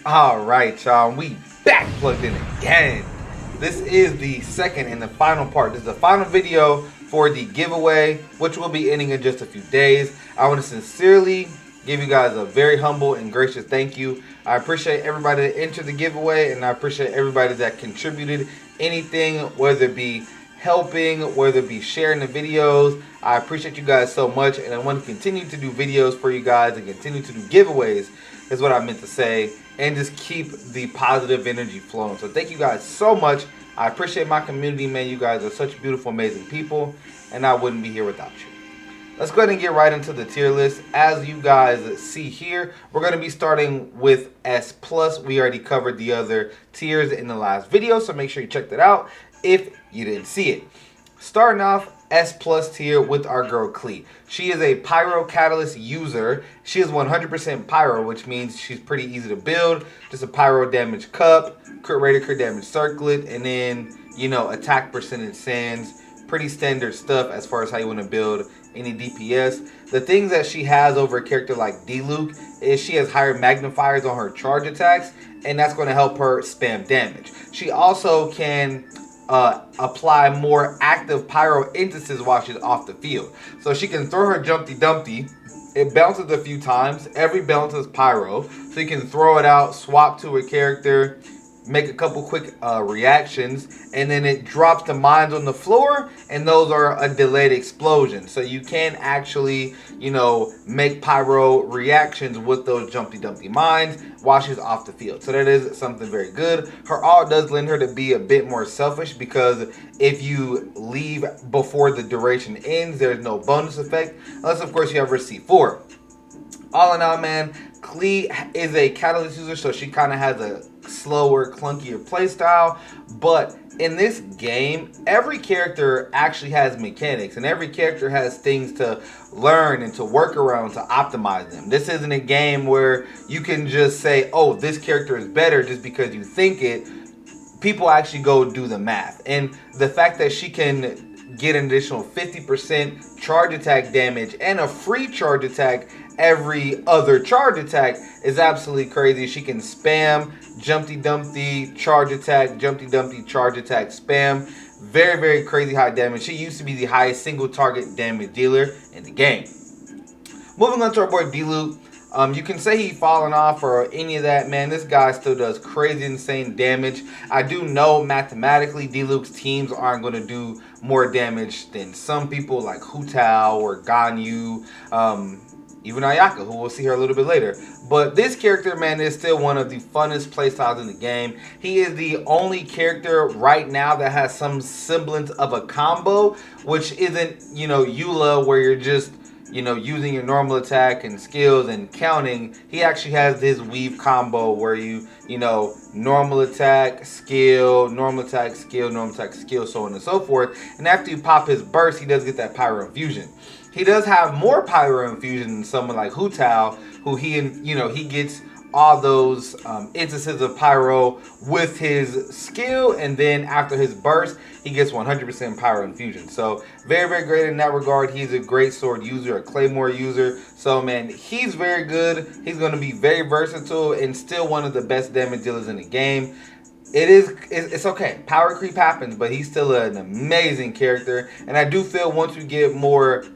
Alright, y'all, we back plugged in again. This is the second and the final part. This is the final video for the giveaway, which will be ending in just a few days. I want to sincerely give you guys a very humble and gracious thank you. I appreciate everybody that entered the giveaway, and I appreciate everybody that contributed anything, whether it be helping, whether it be sharing the videos. I appreciate you guys so much, and I want to continue to do videos for you guys and continue to do giveaways, is what I meant to say, and just keep the positive energy flowing. So thank you guys so much. I appreciate my community, man. You guys are such beautiful, amazing people, and I wouldn't be here without you. Let's go ahead and get right into the tier list. As you guys see here, we're going to be starting with S+. We already covered the other tiers in the last video, so make sure you check that out if you didn't see it. Starting off, S+ tier with our girl Clet. She is a Pyro Catalyst user. She is 100% Pyro, which means she's pretty easy to build. Just a Pyro damage cup, crit rate, crit damage circlet, and then, you know, attack percentage sands. Pretty standard stuff as far as how you want to build any DPS. The things that she has over a character like Diluc is she has higher magnifiers on her charge attacks, and that's going to help her spam damage. She also can apply more active pyro instances while she's off the field. So she can throw her Jumpty Dumpty. It bounces a few times. Every bounce is pyro. So you can throw it out, swap to a character, make a couple quick reactions, and then it drops the mines on the floor, and those are a delayed explosion. So you can actually, you know, make pyro reactions with those Jumpty Dumpty mines while she's off the field. So that is something very good. Her ult does lend her to be a bit more selfish, because if you leave before the duration ends, there's no bonus effect, unless of course you have her C4. All in all, man, Clet is a catalyst user, so she kind of has a slower, clunkier playstyle. But in this game, every character actually has mechanics, and every character has things to learn and to work around to optimize them. This isn't a game where you can just say, oh, this character is better just because you think it. People actually go do the math. And the fact that she can get an additional 50% charge attack damage and a free charge attack every other charge attack is absolutely crazy. She can spam Jumpty Dumpty charge attack, Jumpty Dumpty charge attack spam. Very, very crazy high damage. She used to be the highest single target damage dealer in the game. Moving on to our boy Diluc. You can say he's fallen off or any of that, man. This guy still does crazy, insane damage. I do know mathematically Diluc's teams aren't going to do more damage than some people like Hutao or Ganyu, even Ayaka, who we'll see her a little bit later. But this character, man, is still one of the funnest playstyles in the game. He is the only character right now that has some semblance of a combo, which isn't, you know, Eula, where you're just, you know, using your normal attack and skills and counting. He actually has this weave combo where you know, normal attack, skill, normal attack, skill, normal attack, skill, so on and so forth. And after you pop his burst, he does get that pyro infusion. He does have more pyro infusion than someone like Hutao, who he gets all those instances of pyro with his skill, and then after his burst, he gets 100% pyro infusion. So very, very great in that regard. He's a great sword user, a claymore user. So man, he's very good. He's going to be very versatile and still one of the best damage dealers in the game. It's okay. Power creep happens, but he's still an amazing character. And I do feel once we get more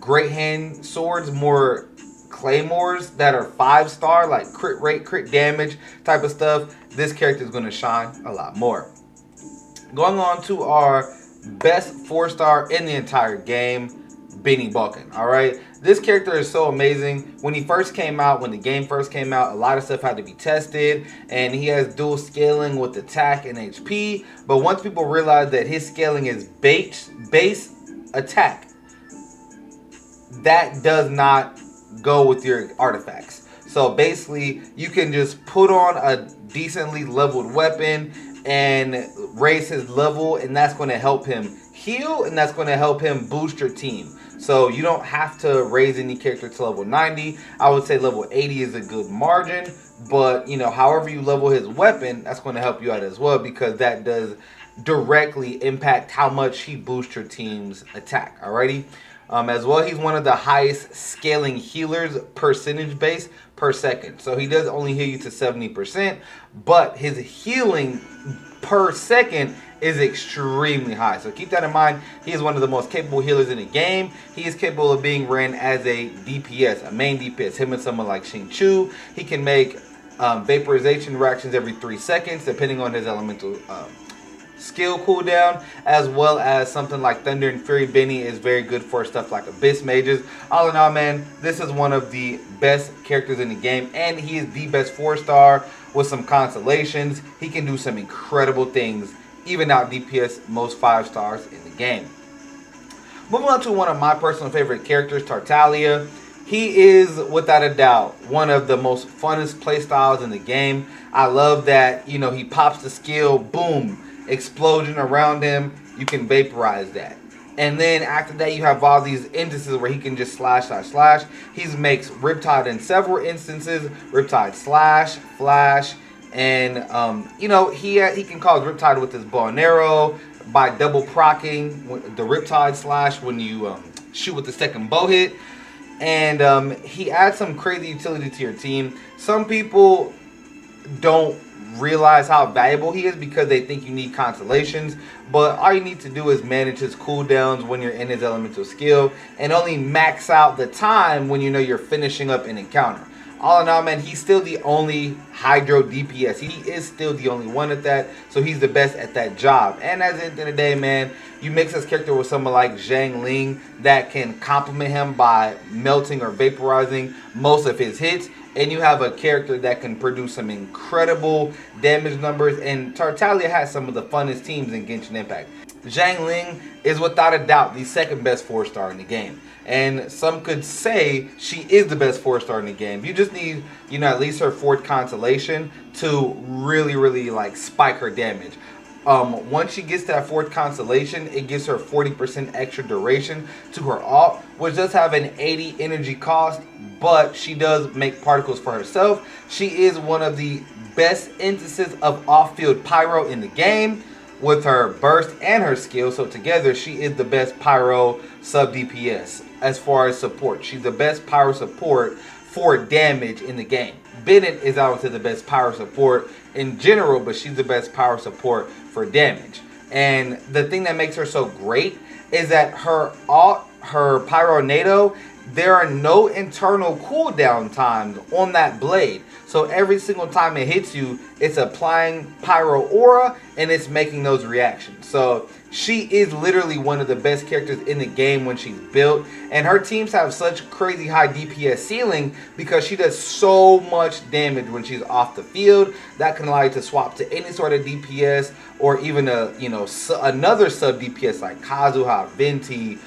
great hand swords, more claymores that are 5-star, like crit rate, crit damage type of stuff, this character is going to shine a lot more. Going on to our best 4-star in the entire game, Balkan. Alright, this character is so amazing. When he first came out, when the game first came out, a lot of stuff had to be tested, and he has dual scaling with attack and HP. But once people realized that his scaling is base attack, that does not go with your artifacts. So basically, you can just put on a decently leveled weapon and raise his level, and that's going to help him heal, and that's going to help him boost your team. So you don't have to raise any character to level 90. I would say level 80 is a good margin, but you know, however you level his weapon, that's going to help you out as well, because that does directly impact how much he boosts your team's attack. Alrighty. As well, he's one of the highest scaling healers percentage base per second. So he does only heal you to 70%, but his healing per second is extremely high. So keep that in mind. He is one of the most capable healers in the game. He is capable of being ran as a DPS, a main DPS. Him and someone like Xingqiu. He can make vaporization reactions every 3 seconds, depending on his elemental skill cooldown, as well as something like Thunder and Fury. Benny is very good for stuff like Abyss Mages. All in all, man, this is one of the best characters in the game, and he is the best 4-star with some constellations. He can do some incredible things, even out DPS most 5-stars in the game. Moving on to one of my personal favorite characters, Tartalia. He is, without a doubt, one of the most funnest playstyles in the game. I love that, you know, he pops the skill, boom, explosion around him, you can vaporize that. And then after that, you have all these instances where he can just slash. He makes Riptide in several instances, Riptide slash, flash, and you know, he can cause Riptide with his bow and arrow by double procking the Riptide slash when you shoot with the second bow hit. And he adds some crazy utility to your team. Some people don't realize how valuable he is because they think you need constellations, but all you need to do is manage his cooldowns when you're in his elemental skill, and only max out the time when you know you're finishing up an encounter. All in all, man, he's still the only Hydro DPS. He is still the only one at that, so he's the best at that job. And at the end of the day, man, you mix this character with someone like Zhang Ling that can complement him by melting or vaporizing most of his hits, and you have a character that can produce some incredible damage numbers. And Tartalia has some of the funnest teams in Genshin Impact. Zhang Ling is without a doubt the second best 4-star in the game. And some could say she is the best 4-star in the game. You just need, you know, at least her 4th constellation to really like spike her damage. Once she gets that 4th constellation, it gives her 40% extra duration to her ult, which does have an 80 energy cost, but she does make particles for herself. She is one of the best instances of off-field pyro in the game with her burst and her skill. So together, she is the best pyro sub DPS as far as support. She's the best pyro support for damage in the game. Bennett is obviously the best pyro support in general, but she's the best pyro support for damage. And the thing that makes her so great is that her pyro NATO, there are no internal cooldown times on that blade. So every single time it hits you, it's applying pyro aura and it's making those reactions. So she is literally one of the best characters in the game when she's built. And her teams have such crazy high DPS ceiling because she does so much damage when she's off the field. That can allow you to swap to any sort of DPS, or even another sub DPS like Kazuha, Vinci,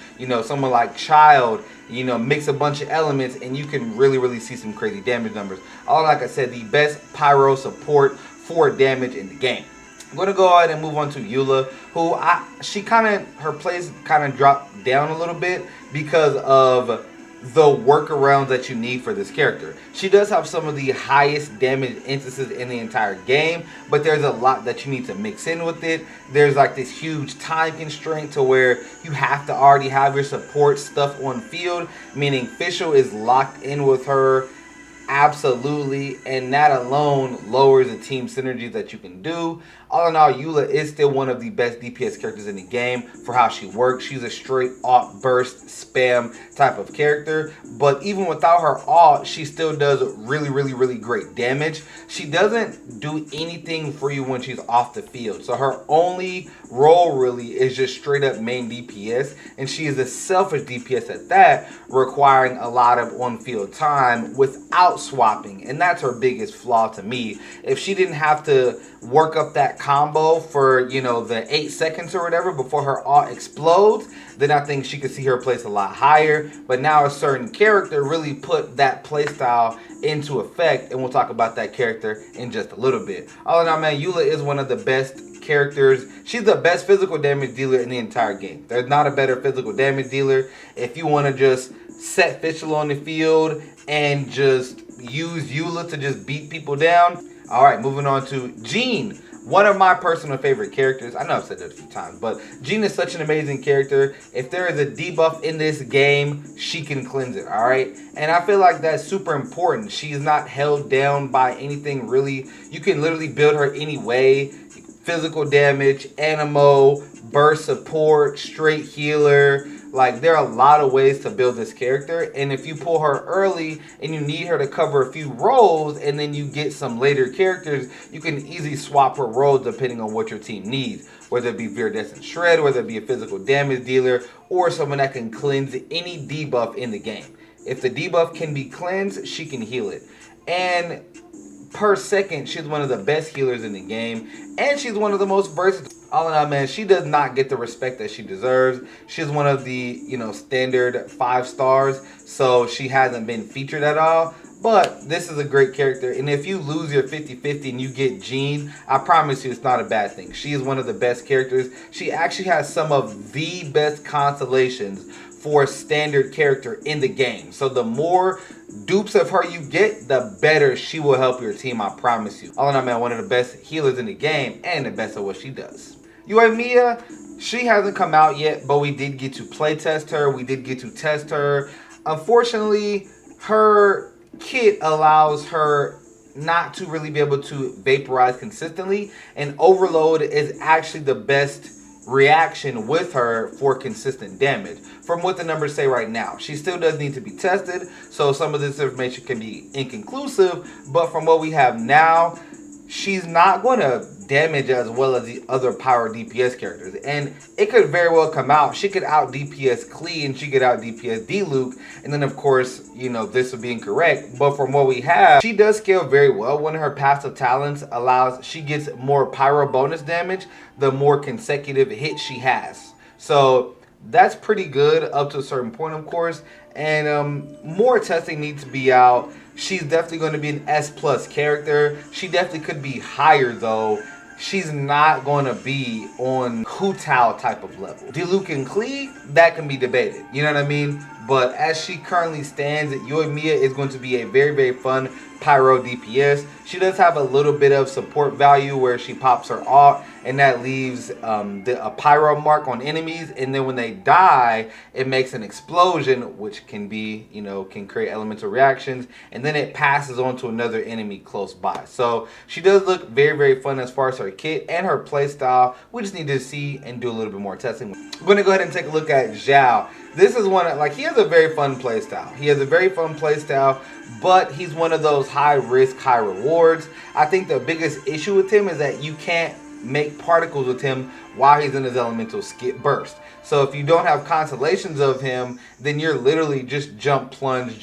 someone like Childe. Mix a bunch of elements and you can really see some crazy damage numbers. All like I said, the best pyro support for damage in the game. I'm going to go ahead and move on to Eula, who her plays kind of dropped down a little bit because of the workarounds that you need for this character. She does have some of the highest damage instances in the entire game, but there's a lot that you need to mix in with it. There's like this huge time constraint to where you have to already have your support stuff on field, meaning Fischl is locked in with her absolutely, and that alone lowers the team synergy that you can do. All in all, Eula is still one of the best DPS characters in the game for how she works. She's a straight ult burst spam type of character, but even without her ult, she still does really great damage. She doesn't do anything for you when she's off the field, so her only role really is just straight up main DPS, and she is a selfish DPS at that, requiring a lot of on-field time without swapping, and that's her biggest flaw to me. If she didn't have to work up that combo for the 8 seconds or whatever before her ult explodes, then I think she could see her place a lot higher. But now a certain character really put that playstyle into effect, and we'll talk about that character in just a little bit. All in all, man, Eula is one of the best characters. She's the best physical damage dealer in the entire game. There's not a better physical damage dealer. If you want to just set Fischl on the field and just use Eula to just beat people down. All right, moving on to Jean, One of my personal favorite characters. I know I've said that a few times, but Jean is such an amazing character. If there is a debuff in this game, she can cleanse it, alright? And I feel like that's super important. She's not held down by anything really. You can literally build her any way. Physical damage, animo, burst support, straight healer. Like, there are a lot of ways to build this character, and if you pull her early and you need her to cover a few roles and then you get some later characters, you can easily swap her roles depending on what your team needs, whether it be Viridescent Shred, whether it be a physical damage dealer, or someone that can cleanse any debuff in the game. If the debuff can be cleansed, she can heal it. And per second, she's one of the best healers in the game, and she's one of the most versatile. All in all, man, she does not get the respect that she deserves. She's one of the, standard 5 stars, so she hasn't been featured at all. But this is a great character, and if you lose your 50-50 and you get Jean, I promise you it's not a bad thing. She is one of the best characters. She actually has some of the best constellations for a standard character in the game. So the more dupes of her you get, the better she will help your team, I promise you. All in all, man, one of the best healers in the game and the best at what she does. Yoimiya, she hasn't come out yet, but we did get to play test her. We did get to test her. Unfortunately, her kit allows her not to really be able to vaporize consistently, and overload is actually the best reaction with her for consistent damage from what the numbers say right now. She still does need to be tested, so some of this information can be inconclusive, but from what we have now, she's not going to damage as well as the other power DPS characters, and it could very well come out. She could out DPS Clet and she could out DPS Diluc, and then of course, this would be incorrect, but from what we have, she does scale very well. One of her passive talents allows, she gets more pyro bonus damage the more consecutive hits she has, so that's pretty good up to a certain point, of course, and more testing needs to be out. She's definitely going to be an S+ character. She definitely could be higher though. She's not going to be on Hutao type of level. Diluc and Clet, that can be debated. You know what I mean? But as she currently stands, Yoimiya is going to be a very, very fun pyro DPS. She does have a little bit of support value where she pops her ult, and that leaves a pyro mark on enemies, and then when they die, it makes an explosion, which can be, can create elemental reactions, and then it passes on to another enemy close by. So she does look very, very fun as far as her kit and her playstyle. We just need to see and do a little bit more testing. We're going to go ahead and take a look at Zhao. This is one, he has a very fun playstyle. He has a very fun playstyle, but he's one of those high risk, high rewards. I think the biggest issue with him is that you can't make particles with him while he's in his elemental burst. So if you don't have constellations of him, then you're literally just jump, plunge,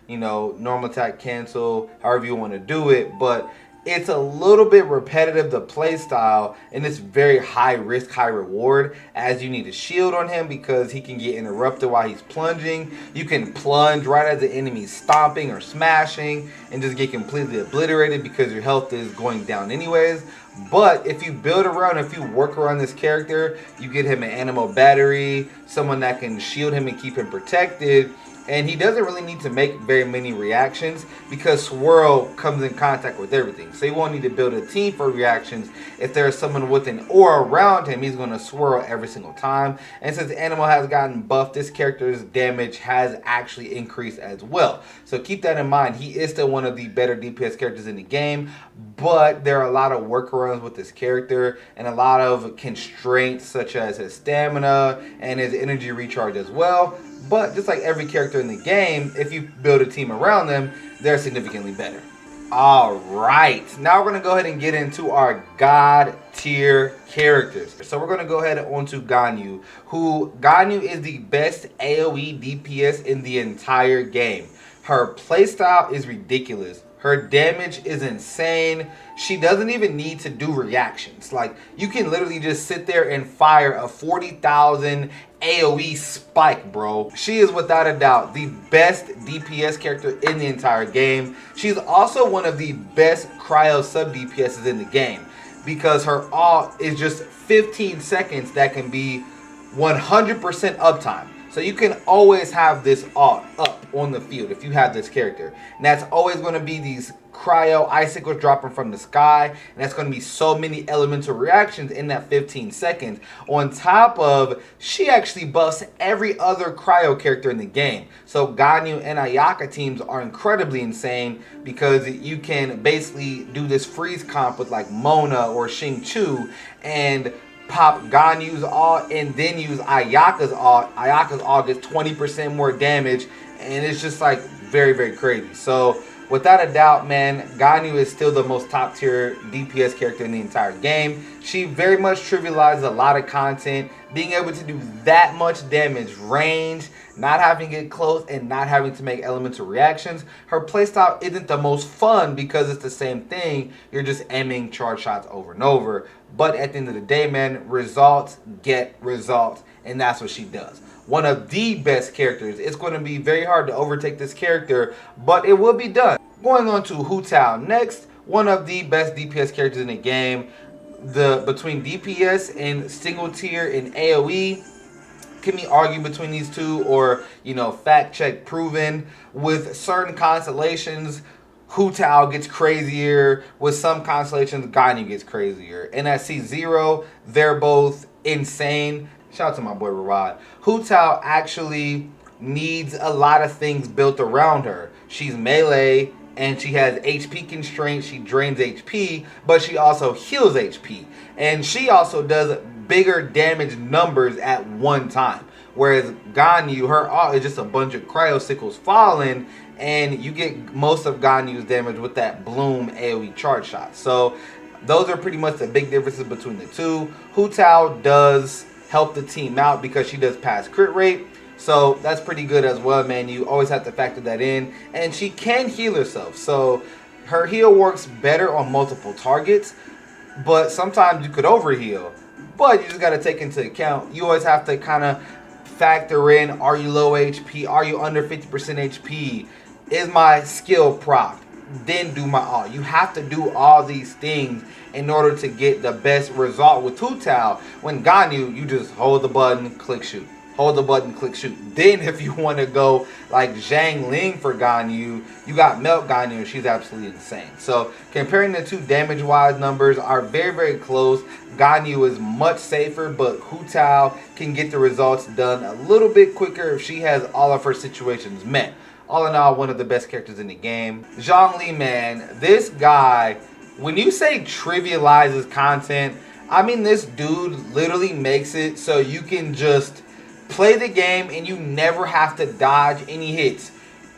normal attack, cancel, however you want to do it. But it's a little bit repetitive, the play style, and it's very high risk, high reward, as you need a shield on him because he can get interrupted while he's plunging. You can plunge right as the enemy's stomping or smashing and just get completely obliterated because your health is going down anyways. But if you build around, if you work around this character, you get him an animo battery, someone that can shield him and keep him protected. And he doesn't really need to make very many reactions because Swirl comes in contact with everything. So you won't need to build a team for reactions. If there's someone with an aura around him, he's going to swirl every single time. And since the animal has gotten buffed, this character's damage has actually increased as well. So keep that in mind. He is still one of the better DPS characters in the game. But there are a lot of workarounds with this character and a lot of constraints such as his stamina and his energy recharge as well. But just like every character in the game, if you build a team around them, they're significantly better. Alright, now we're going to go ahead and get into our God tier characters. So we're going to go ahead onto Ganyu, Ganyu is the best AoE DPS in the entire game. Her playstyle is ridiculous. Her damage is insane. She doesn't even need to do reactions. Like, you can literally just sit there and fire a 40,000 AoE spike, bro. She is without a doubt the best DPS character in the entire game. She's also one of the best cryo sub DPSs in the game because her ult is just 15 seconds that can be 100% uptime. So you can always have this ult up on the field if you have this character. And that's always going to be these cryo icicles dropping from the sky, and that's going to be so many elemental reactions in that 15 seconds. On top of, she actually buffs every other cryo character in the game. So Ganyu and Ayaka teams are incredibly insane because you can basically do this freeze comp with like Mona or Xing Chu and pop Ganyu's ult and then use Ayaka's ult. Ayaka's ult gets 20% more damage, and it's just like very, very crazy. So without a doubt, man, Ganyu is still the most top tier DPS character in the entire game. She very much trivializes a lot of content. Being able to do that much damage, range, not having to get close, and not having to make elemental reactions. Her playstyle isn't the most fun because it's the same thing. You're just aiming charge shots over and over. But at the end of the day, man, results get results, and that's what she does. One of the best characters. It's going to be very hard to overtake this character, but it will be done. Going on to Hutao next, one of the best DPS characters in the game. Between DPS and single tier and AoE, can be argued between these two, or fact check proven. With certain constellations, Hutao gets crazier. With some constellations, Ganyu gets crazier. And at C0, they're both insane. Shout out to my boy Rod. Hutao actually needs a lot of things built around her. She's melee and she has HP constraints. She drains HP, but she also heals HP. And she also does bigger damage numbers at one time. Whereas Ganyu, her ult is just a bunch of cryo sickles falling, and you get most of Ganyu's damage with that Bloom AoE charge shot. So those are pretty much the big differences between the two. Hutao does help the team out because she does pass crit rate. So that's pretty good as well, man. You always have to factor that in. And she can heal herself. So her heal works better on multiple targets. But sometimes you could overheal. But you just got to take into account, you always have to kind of factor in, are you low HP? Are you under 50% HP? Is my skill proc? Then do my ult. You have to do all these things in order to get the best result with Hutao. When Ganyu, you just hold the button, click shoot. Hold the button, click shoot. Then if you want to go like Zhang Ling for Ganyu, you got Melt Ganyu. She's absolutely insane. So comparing the two damage-wise numbers are very, very close. Ganyu is much safer, but Hutao can get the results done a little bit quicker if she has all of her situations met. All in all, one of the best characters in the game. Zhang Ling, man, this guy, when you say trivializes content, I mean this dude literally makes it so you can just play the game and you never have to dodge any hits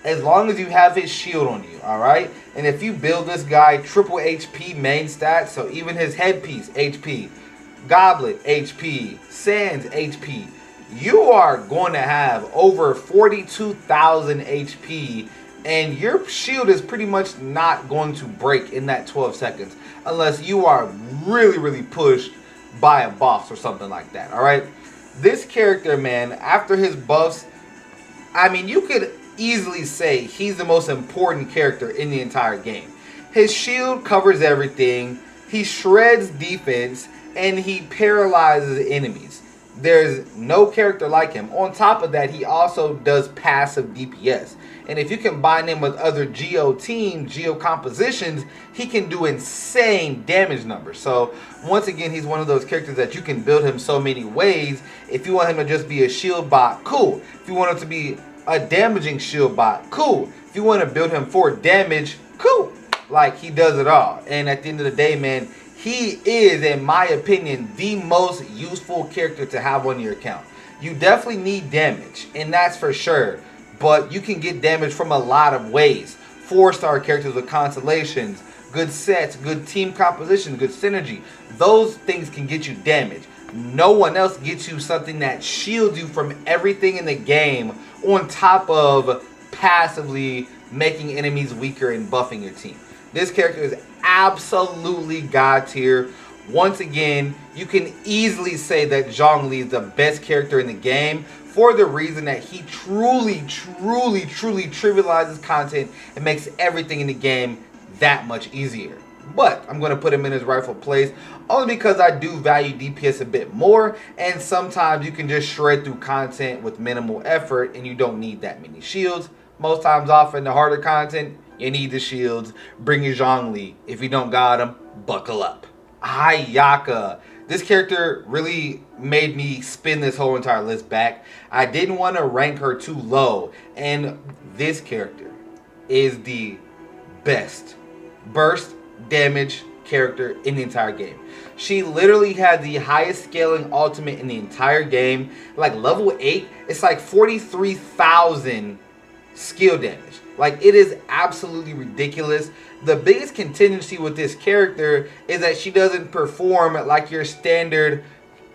as long as you have his shield on you, alright? And if you build this guy triple HP main stats, so even his headpiece, HP, goblet, HP, sands, HP, you are going to have over 42,000 HP, and your shield is pretty much not going to break in that 12 seconds unless you are really, really pushed by a boss or something like that, alright? This character, man, after his buffs, I mean, you could easily say he's the most important character in the entire game. His shield covers everything, he shreds defense, and he paralyzes enemies. There's no character like him. On top of that, he also does passive DPS. And if you combine him with other Geo teams, Geo compositions, he can do insane damage numbers. So, once again, he's one of those characters that you can build him so many ways. If you want him to just be a shield bot, cool. If you want him to be a damaging shield bot, cool. If you want to build him for damage, cool. Like, he does it all. And at the end of the day, man, he is, in my opinion, the most useful character to have on your account. You definitely need damage, and that's for sure. But you can get damage from a lot of ways. 4-star characters with constellations, good sets, good team composition, good synergy. Those things can get you damage. No one else gets you something that shields you from everything in the game on top of passively making enemies weaker and buffing your team. This character is absolutely god tier. Once again, you can easily say that Zhang Ling is the best character in the game for the reason that he truly trivializes content and makes everything in the game that much easier. But I'm going to put him in his rightful place only because I do value DPS a bit more, and sometimes you can just shred through content with minimal effort and you don't need that many shields. Most times often the harder content, you need the shields. Bring your Zhang Ling. If you don't got them, buckle up. Ayaka. This character really made me spin this whole entire list back. I didn't want to rank her too low, and this character is the best burst damage character in the entire game. She literally had the highest scaling ultimate in the entire game. Like level 8, it's like 43,000 skill damage. Like, it is absolutely ridiculous. The biggest contingency with this character is that she doesn't perform like your standard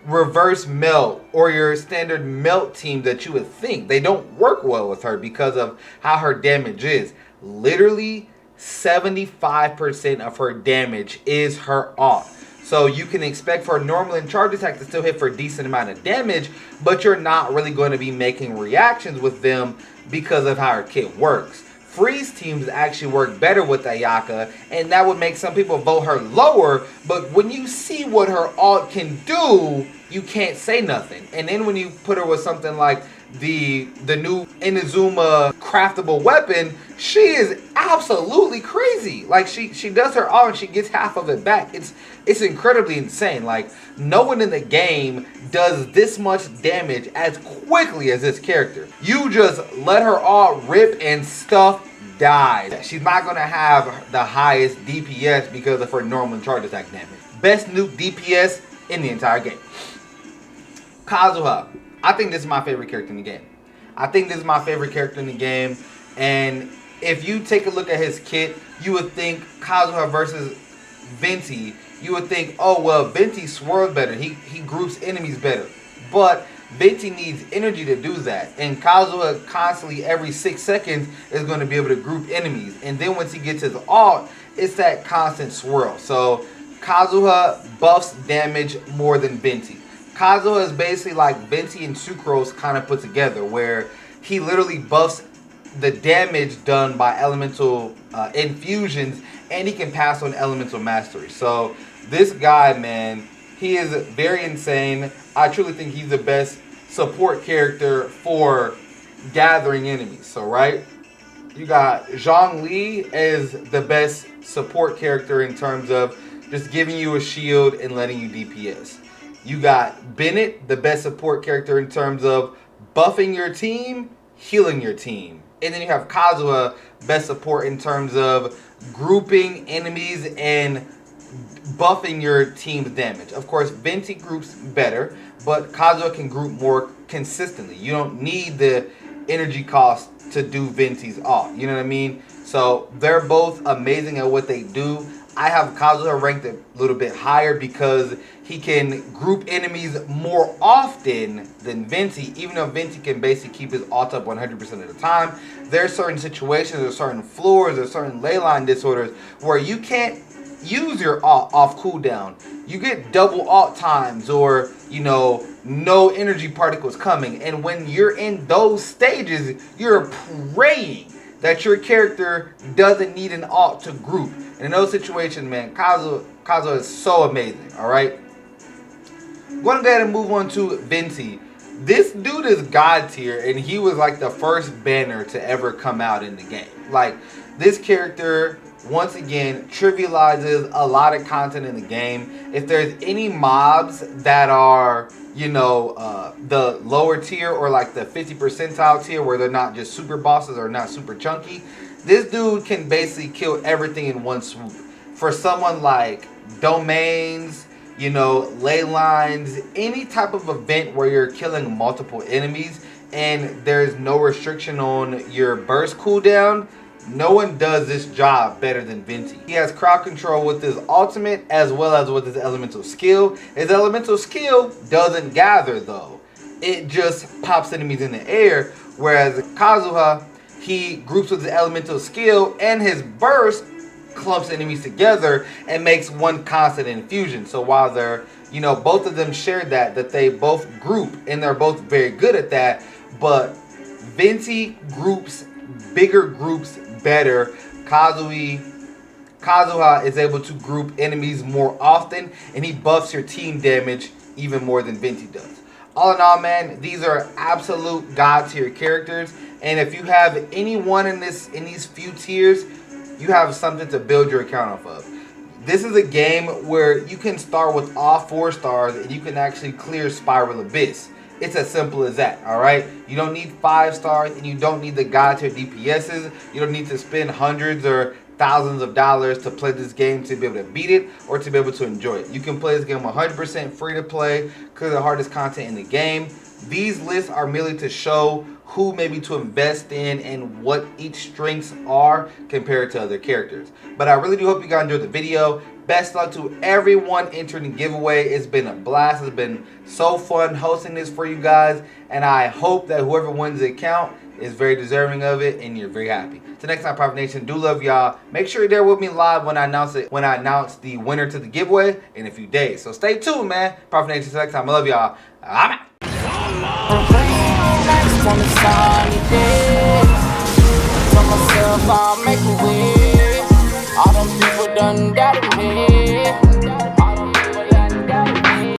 reverse melt or your standard melt team that you would think. They don't work well with her because of how her damage is. Literally 75% of her damage is her ult. So you can expect for a normal and charge attack to still hit for a decent amount of damage, but you're not really going to be making reactions with them because of how her kit works. Freeze teams actually work better with Ayaka, and that would make some people vote her lower, but when you see what her ult can do, you can't say nothing. And then when you put her with something like the new Inazuma craftable weapon, she is absolutely crazy. Like, she does her ult and she gets half of it back. It's incredibly insane. Like, no one in the game does this much damage as quickly as this character. You just let her ult rip and stuff dies. She's not going to have the highest DPS because of her normal and charge attack damage. Best nuke DPS in the entire game. Kazuha. I think this is my favorite character in the game. And if you take a look at his kit, you would think Kazuha versus Vinci. You would think, oh, well, Vinci swirls better. He groups enemies better. But Vinci needs energy to do that. And Kazuha constantly, every 6 seconds, is going to be able to group enemies. And then once he gets his ult, it's that constant swirl. So Kazuha buffs damage more than Vinci. Kazuha is basically like Vinci and Sucrose kind of put together, where he literally buffs the damage done by elemental infusions, and he can pass on elemental mastery. So this guy, man, he is very insane. I truly think he's the best support character for gathering enemies. So, right, you got Zhang Ling as the best support character in terms of just giving you a shield and letting you DPS. You got Bennett, the best support character in terms of buffing your team, healing your team. And then you have Kazuha, best support in terms of grouping enemies and buffing your team's damage. Of course, Vinci groups better, but Kazuha can group more consistently. You don't need the energy cost to do Vinci's ult. You know what I mean? So they're both amazing at what they do. I have Kazuha ranked a little bit higher because he can group enemies more often than Vinci, even though Vinci can basically keep his ult up 100% of the time. There are certain situations, or certain floors, or certain leyline disorders where you can't use your ult off cooldown. You get double ult times, or, you know, no energy particles coming. And when you're in those stages, you're praying that your character doesn't need an ult to group. And in those situations, man, Kazuha is so amazing, alright? I'm going to go ahead and move on to Vinci. This dude is God tier, and he was like the first banner to ever come out in the game. Like, this character, once again, trivializes a lot of content in the game. If there's any mobs that are, you know, the lower tier or like the 50 percentile tier where they're not just super bosses or not super chunky, this dude can basically kill everything in one swoop. For someone like domains, you know, ley lines, any type of event where you're killing multiple enemies and there's no restriction on your burst cooldown, no one does this job better than Vinci. He has crowd control with his ultimate as well as with his elemental skill. His elemental skill doesn't gather though. It just pops enemies in the air, whereas Kazuha, he groups with his elemental skill, and his burst clumps enemies together and makes one constant infusion. So while they're, you know, both of them share that they both group, and they're both very good at that, but Vinci groups bigger groups better. Kazuha Kazuha is able to group enemies more often, and he buffs your team damage even more than Vinci does. All in all, man, these are absolute god tier characters, and if you have anyone in these few tiers, you have something to build your account off of. This is a game where you can start with all 4 stars and you can actually clear Spiral Abyss. It's as simple as that, alright? You don't need 5 stars and you don't need the god tier DPSs. You don't need to spend hundreds or thousands of dollars to play this game to be able to beat it or to be able to enjoy it. You can play this game 100% free to play because of the hardest content in the game. These lists are merely to show who maybe to invest in and what each strengths are compared to other characters. But I really do hope you guys enjoyed the video. Best luck to everyone entering the giveaway. It's been a blast. It's been so fun hosting this for you guys. And I hope that whoever wins the account is very deserving of it and you're very happy. Till next time, Prophet Nation, do love y'all. Make sure you're there with me live when I announce the winner to the giveaway in a few days. So stay tuned, man. Prophet Nation, till next time, I love y'all. I'm out. All them people done